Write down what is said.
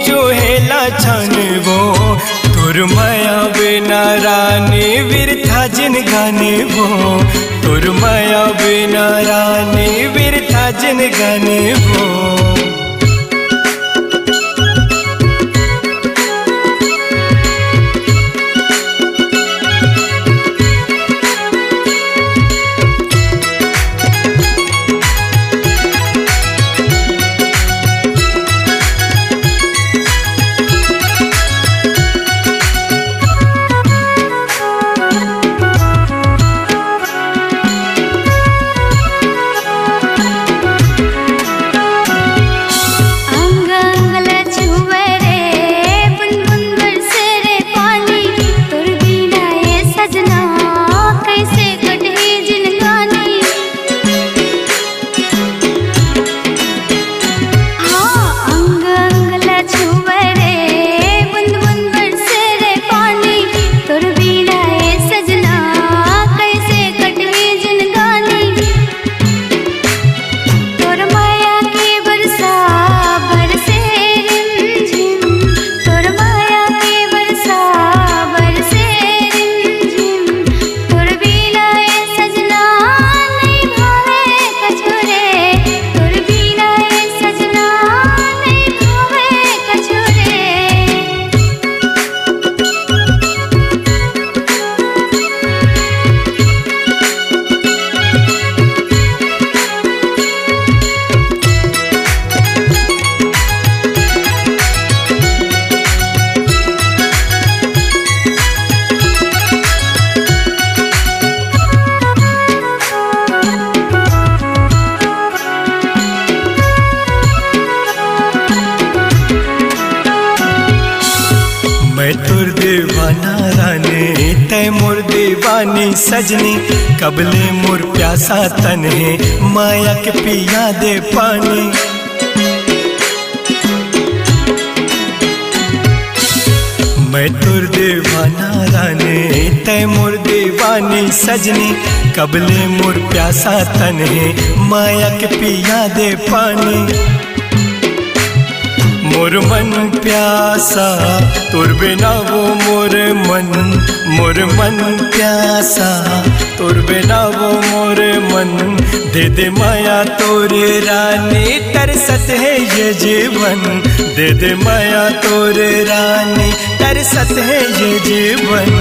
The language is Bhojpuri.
चोहेला छानबो तोर माया बिना रानी बिरथा जिन गाने वो तोर माया बिना रानी बिरथा जिन गाने वो। मैं तोर दीवाना रानी तै मोर दीवानी सजनी कबले मोर प्यासा तन है माया के पिया दे पानी। मैं तोर दीवाना रानी तै मोर दीवानी सजनी कबले मोर प्यासा तन है माया के पिया दे पानी। मोर मन प्यासा तोर बिना वो मोर मन प्यासा तोर बिना वो मोर मन दे दे माया तोरे रानी तरसत है ये जीवन दे दे माया तोरे रानी तरसत है ये जीवन।